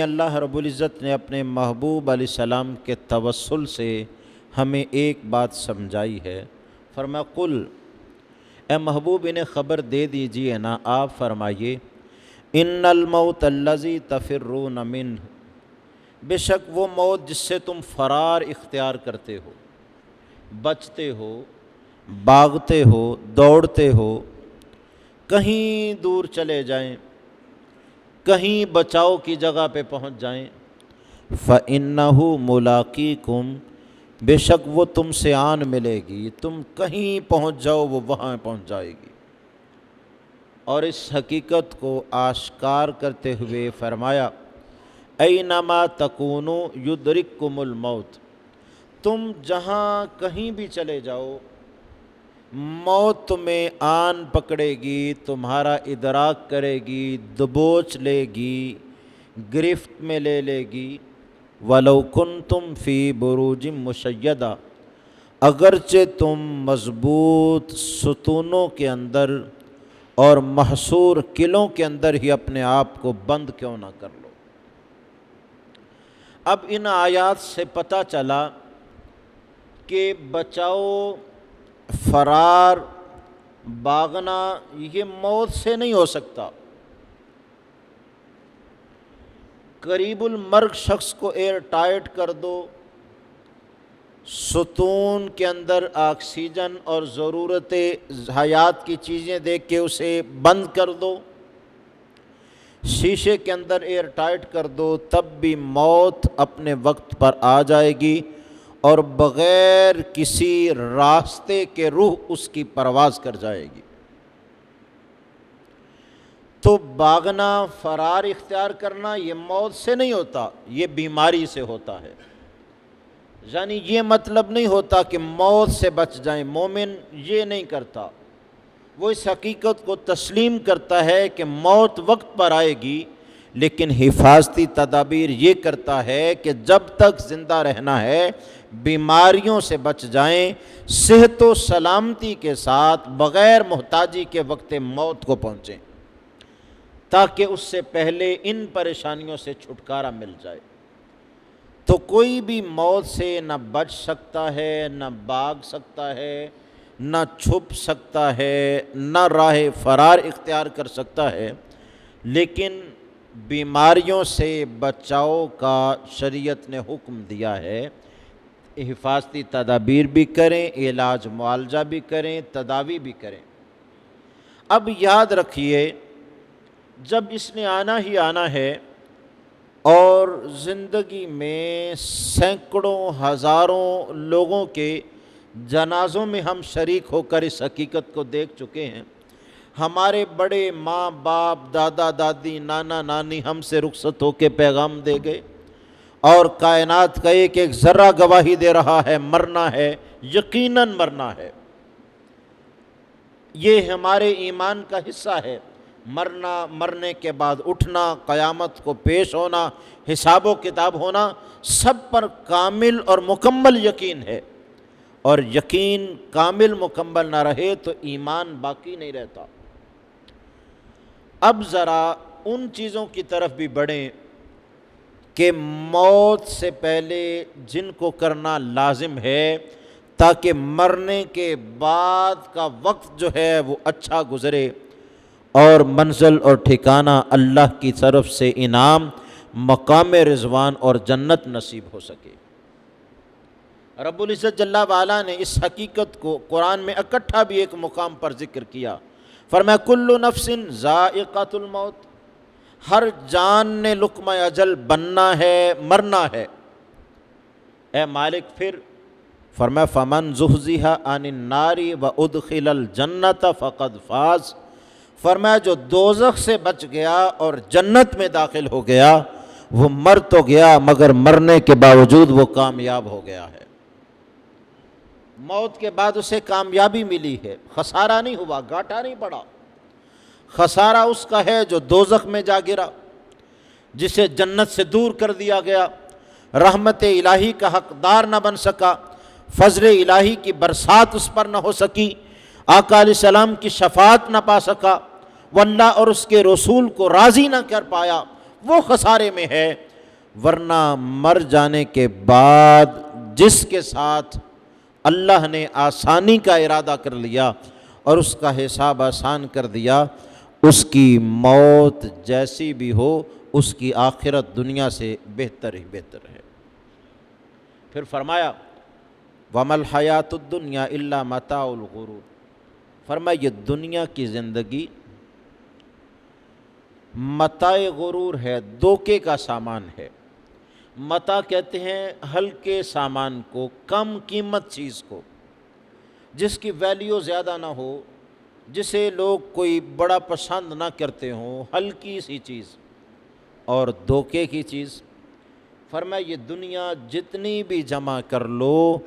اللہ رب العزت نے اپنے محبوب علیہ السلام کے توسل سے ہمیں ایک بات سمجھائی ہے۔ فرمایا قل، اے محبوب انہیں خبر دے دیجئے نا، آپ فرمائیے ان الموت الذی تفرون منہ، بے شک وہ موت جس سے تم فرار اختیار کرتے ہو، بچتے ہو، بھاگتے ہو، دوڑتے ہو، کہیں دور چلے جائیں، کہیں بچاؤ کی جگہ پہ پہنچ جائیں، فَإِنَّهُ مُلَاقِيكُمْ، بے شک وہ تم سے آن ملے گی، تم کہیں پہنچ جاؤ وہ وہاں پہنچ جائے گی۔ اور اس حقیقت کو آشکار کرتے ہوئے فرمایا اَيْنَمَا تَكُونُوا يُدْرِككُمُ الْمَوْتُ، تم جہاں کہیں بھی چلے جاؤ موت تمہیں آن پکڑے گی، تمہارا ادراک کرے گی، دبوچ لے گی، گرفت میں لے لے گی۔ وَلَوْ كُنْتُمْ فِي بُرُوجٍ مُشَيَّدَةٍ، اگرچہ تم مضبوط ستونوں کے اندر اور محصور قلعوں کے اندر ہی اپنے آپ کو بند کیوں نہ کر لو۔ اب ان آیات سے پتہ چلا کہ بچاؤ، فرار، بھاگنا یہ موت سے نہیں ہو سکتا۔ قریب المرگ شخص کو ایئر ٹائٹ کر دو، ستون کے اندر آکسیجن اور ضرورت حیات کی چیزیں دے کے اسے بند کر دو، شیشے کے اندر ایئر ٹائٹ کر دو، تب بھی موت اپنے وقت پر آ جائے گی اور بغیر کسی راستے کے روح اس کی پرواز کر جائے گی۔ تو بھاگنا، فرار اختیار کرنا یہ موت سے نہیں ہوتا، یہ بیماری سے ہوتا ہے۔ یعنی یہ مطلب نہیں ہوتا کہ موت سے بچ جائیں، مومن یہ نہیں کرتا، وہ اس حقیقت کو تسلیم کرتا ہے کہ موت وقت پر آئے گی، لیکن حفاظتی تدابیر یہ کرتا ہے کہ جب تک زندہ رہنا ہے بیماریوں سے بچ جائیں، صحت و سلامتی کے ساتھ بغیر محتاجی کے وقت موت کو پہنچیں، تاکہ اس سے پہلے ان پریشانیوں سے چھٹکارا مل جائے۔ تو کوئی بھی موت سے نہ بچ سکتا ہے، نہ بھاگ سکتا ہے، نہ چھپ سکتا ہے، نہ راہ فرار اختیار کر سکتا ہے، لیکن بیماریوں سے بچاؤ کا شریعت نے حکم دیا ہے۔ حفاظتی تدابیر بھی کریں، علاج معالجہ بھی کریں، تداوی بھی کریں۔ اب یاد رکھیے جب اس نے آنا ہی آنا ہے اور زندگی میں سینکڑوں ہزاروں لوگوں کے جنازوں میں ہم شریک ہو کر اس حقیقت کو دیکھ چکے ہیں، ہمارے بڑے ماں باپ، دادا دادی، نانا نانی ہم سے رخصت ہو کے پیغام دے گئے، اور کائنات کا ایک ایک ذرہ گواہی دے رہا ہے مرنا ہے، یقیناً مرنا ہے۔ یہ ہمارے ایمان کا حصہ ہے، مرنا، مرنے کے بعد اٹھنا، قیامت کو پیش ہونا، حساب و کتاب ہونا، سب پر کامل اور مکمل یقین ہے۔ اور یقین کامل مکمل نہ رہے تو ایمان باقی نہیں رہتا۔ اب ذرا ان چیزوں کی طرف بھی بڑھیں کہ موت سے پہلے جن کو کرنا لازم ہے، تاکہ مرنے کے بعد کا وقت جو ہے وہ اچھا گزرے اور منزل اور ٹھکانہ اللہ کی طرف سے انعام، مقام رضوان اور جنت نصیب ہو سکے۔ رب العزت جل وعلا نے اس حقیقت کو قرآن میں اکٹھا بھی ایک مقام پر ذکر کیا، فرمایا کل نفس ذائقۃ الموت، ہر جان نے لقمہ اجل بننا ہے، مرنا ہے۔ اے مالک پھر فرمایا فمن زحزح عن النار وادخل الجنۃ فقد فاز، فرمایا جو دوزخ سے بچ گیا اور جنت میں داخل ہو گیا وہ مر تو گیا مگر مرنے کے باوجود وہ کامیاب ہو گیا ہے۔ موت کے بعد اسے کامیابی ملی ہے، خسارہ نہیں ہوا، گھاٹا نہیں پڑا۔ خسارہ اس کا ہے جو دوزخ میں جا گرا، جسے جنت سے دور کر دیا گیا، رحمت الہی کا حقدار نہ بن سکا، فضل الہی کی برسات اس پر نہ ہو سکی، آقا علیہ السلام کی شفاعت نہ پا سکا، واللہ اور اس کے رسول کو راضی نہ کر پایا، وہ خسارے میں ہے۔ ورنہ مر جانے کے بعد جس کے ساتھ اللہ نے آسانی کا ارادہ کر لیا اور اس کا حساب آسان کر دیا، اس کی موت جیسی بھی ہو اس کی آخرت دنیا سے بہتر ہی بہتر ہے۔ پھر فرمایا وَمَا الْحَيَاةُ الدُّنْيَا إِلَّا مَتَاعُ الْغُرُورِ، فرمایا یہ دنیا کی زندگی متاع غرور ہے، دھوکے کا سامان ہے۔ متاع کہتے ہیں ہلکے سامان کو، کم قیمت چیز کو، جس کی ویلیو زیادہ نہ ہو، جسے لوگ کوئی بڑا پسند نہ کرتے ہوں، ہلکی سی چیز اور دھوکے کی چیز۔ فرمایا یہ دنیا جتنی بھی جمع کر لو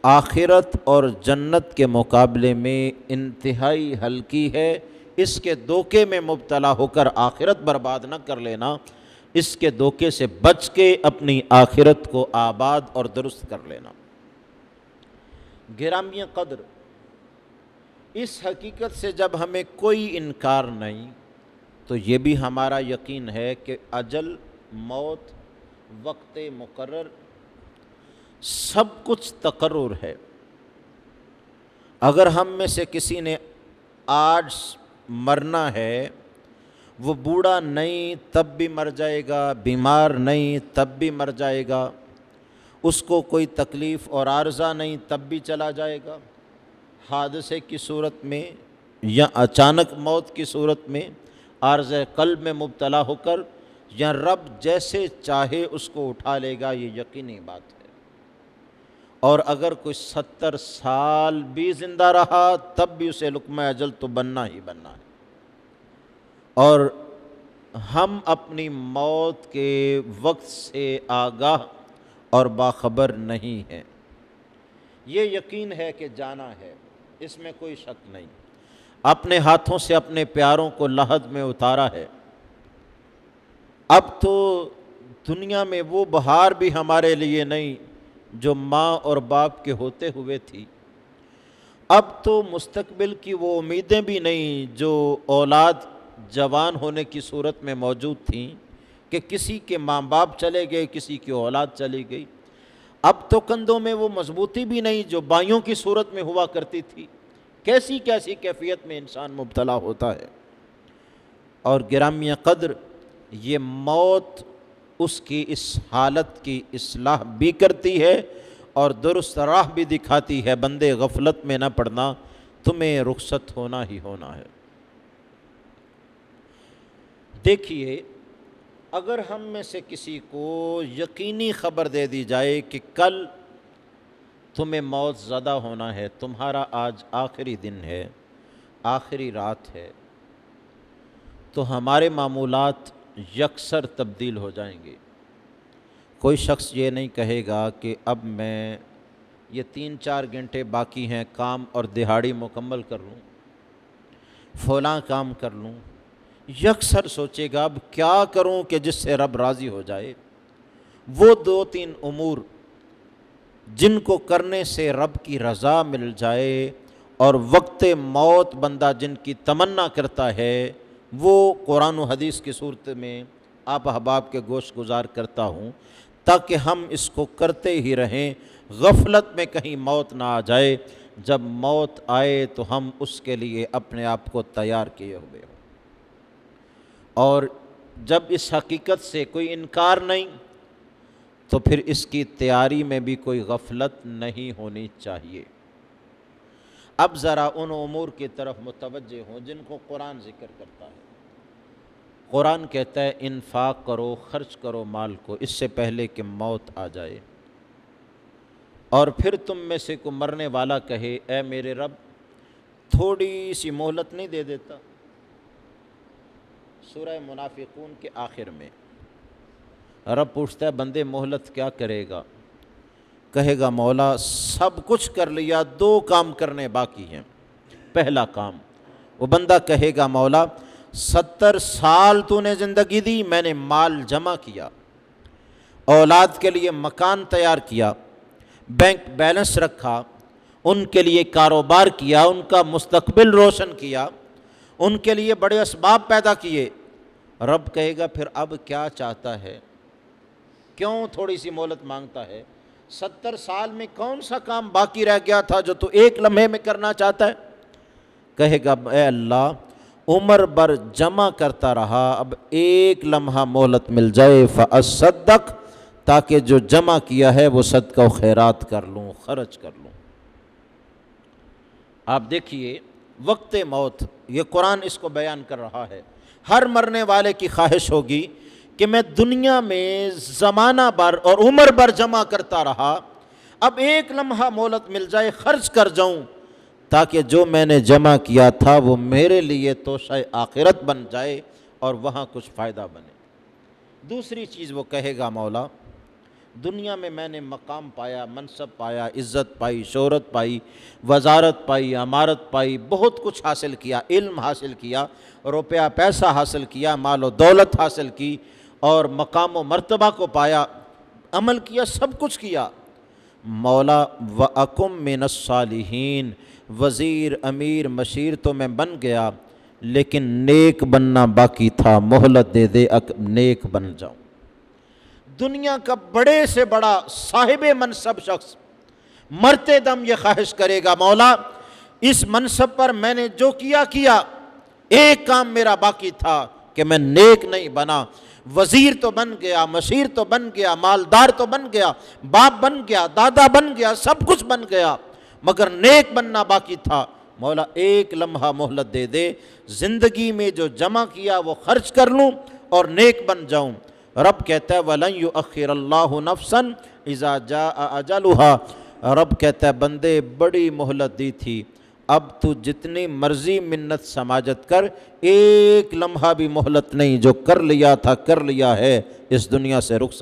آخرت اور جنت کے مقابلے میں انتہائی ہلکی ہے، اس کے دھوکے میں مبتلا ہو کر آخرت برباد نہ کر لینا، اس کے دھوکے سے بچ کے اپنی آخرت کو آباد اور درست کر لینا۔ گرامی قدر، اس حقیقت سے جب ہمیں کوئی انکار نہیں تو یہ بھی ہمارا یقین ہے کہ اجل، موت، وقت مقرر سب کچھ تقرر ہے۔ اگر ہم میں سے کسی نے آج مرنا ہے، وہ بوڑھا نہیں تب بھی مر جائے گا، بیمار نہیں تب بھی مر جائے گا، اس کو کوئی تکلیف اور عارضہ نہیں تب بھی چلا جائے گا، حادثے کی صورت میں یا اچانک موت کی صورت میں، عارضہ قلب میں مبتلا ہو کر، یا رب جیسے چاہے اس کو اٹھا لے گا، یہ یقینی بات ہے۔ اور اگر کوئی 70 سال بھی زندہ رہا تب بھی اسے لقمہ اجل تو بننا ہی بننا ہے۔ اور ہم اپنی موت کے وقت سے آگاہ اور باخبر نہیں ہیں، یہ یقین ہے کہ جانا ہے، اس میں کوئی شک نہیں۔ اپنے ہاتھوں سے اپنے پیاروں کو لحد میں اتارا ہے، اب تو دنیا میں وہ بہار بھی ہمارے لیے نہیں جو ماں اور باپ کے ہوتے ہوئے تھی، اب تو مستقبل کی وہ امیدیں بھی نہیں جو اولاد جوان ہونے کی صورت میں موجود تھیں کہ کسی کے ماں باپ چلے گئے، کسی کی اولاد چلی گئی۔ اب تو کندھوں میں وہ مضبوطی بھی نہیں جو بائیوں کی صورت میں ہوا کرتی تھی۔ کیسی کیسی کیفیت میں انسان مبتلا ہوتا ہے۔ اور گرامی قدر، یہ موت اس کی اس حالت کی اصلاح بھی کرتی ہے اور درست راہ بھی دکھاتی ہے۔ بندے غفلت میں نہ پڑنا، تمہیں رخصت ہونا ہی ہونا ہے۔ دیکھیے، اگر ہم میں سے کسی کو یقینی خبر دے دی جائے کہ کل تمہیں موت زدہ ہونا ہے، تمہارا آج آخری دن ہے، آخری رات ہے، تو ہمارے معمولات یکسر تبدیل ہو جائیں گے۔ کوئی شخص یہ نہیں کہے گا کہ اب میں یہ 3-4 گھنٹے باقی ہیں کام اور دہاڑی مکمل کر لوں، فلاں کام کر لوں۔ یکسر سوچے گا اب کیا کروں کہ جس سے رب راضی ہو جائے۔ وہ 2-3 امور جن کو کرنے سے رب کی رضا مل جائے اور وقت موت بندہ جن کی تمنا کرتا ہے، وہ قرآن و حدیث کی صورت میں آپ احباب کے گوش گزار کرتا ہوں تاکہ ہم اس کو کرتے ہی رہیں، غفلت میں کہیں موت نہ آ جائے۔ جب موت آئے تو ہم اس کے لیے اپنے آپ کو تیار کیے ہوئے ہوں۔ اور جب اس حقیقت سے کوئی انکار نہیں تو پھر اس کی تیاری میں بھی کوئی غفلت نہیں ہونی چاہیے۔ اب ذرا ان امور کی طرف متوجہ ہوں جن کو قرآن ذکر کرتا ہے۔ قرآن کہتا ہے انفاق کرو، خرچ کرو مال کو اس سے پہلے کہ موت آ جائے۔ اور پھر تم میں سے کوئی مرنے والا کہے اے میرے رب تھوڑی سی مہلت نہیں دے دیتا۔ سورہ منافقون کے آخر میں رب پوچھتا ہے بندے مہلت کیا کرے گا؟ کہے گا مولا سب کچھ کر لیا، 2 کام کرنے باقی ہیں۔ پہلا کام، وہ بندہ کہے گا مولا 70 سال تو نے زندگی دی، میں نے مال جمع کیا، اولاد کے لیے مکان تیار کیا، بینک بیلنس رکھا، ان کے لیے کاروبار کیا، ان کا مستقبل روشن کیا، ان کے لیے بڑے اسباب پیدا کیے۔ رب کہے گا پھر اب کیا چاہتا ہے؟ کیوں تھوڑی سی مہلت مانگتا ہے؟ 70 سال میں کون سا کام باقی رہ گیا تھا جو تو ایک لمحے میں کرنا چاہتا ہے؟ کہے گا اے اللہ عمر بھر جمع کرتا رہا، اب ایک لمحہ مہلت مل جائے فاصدق، تاکہ جو جمع کیا ہے وہ صدقہ و خیرات کر لوں، خرچ کر لوں۔ آپ دیکھیے وقت موت، یہ قرآن اس کو بیان کر رہا ہے۔ ہر مرنے والے کی خواہش ہوگی کہ میں دنیا میں زمانہ بھر اور عمر بھر جمع کرتا رہا، اب ایک لمحہ مہلت مل جائے، خرچ کر جاؤں، تاکہ جو میں نے جمع کیا تھا وہ میرے لیے توشہ آخرت بن جائے اور وہاں کچھ فائدہ بنے۔ دوسری چیز وہ کہے گا مولا دنیا میں نے مقام پایا، منصب پایا، عزت پائی، شہرت پائی، وزارت پائی، امارت پائی، بہت کچھ حاصل کیا، علم حاصل کیا، روپیہ پیسہ حاصل کیا، مال و دولت حاصل کی، اور مقام و مرتبہ کو پایا، عمل کیا، سب کچھ کیا۔ مولا وَأَكُمْ مِنَ الصَّالِحِينَ، وزیر امیر مشیر تو میں بن گیا، لیکن نیک بننا باقی تھا، مہلت دے دے نیک بن جاؤں۔ دنیا کا بڑے سے بڑا صاحب منصب شخص مرتے دم یہ خواہش کرے گا مولا اس منصب پر میں نے جو کیا، ایک کام میرا باقی تھا کہ میں نیک نہیں بنا۔ وزیر تو بن گیا، مشیر تو بن گیا، مالدار تو بن گیا، باپ بن گیا، دادا بن گیا، سب کچھ بن گیا، مگر نیک بننا باقی تھا۔ مولا ایک لمحہ مہلت دے دے، زندگی میں جو جمع کیا وہ خرچ کر لوں اور نیک بن جاؤں۔ رب کہتا ہے وَلَن يُؤَخِّرَ اللَّهُ نَفْسًا إِذَا جَاءَ أَجَلُهَا، رب کہتا ہے بندے بڑی مہلت دی تھی، اب تو جتنی مرضی منت سماجت کر، ایک لمحہ بھی مہلت نہیں، جو کر لیا تھا کر لیا ہے، اس دنیا سے رخصت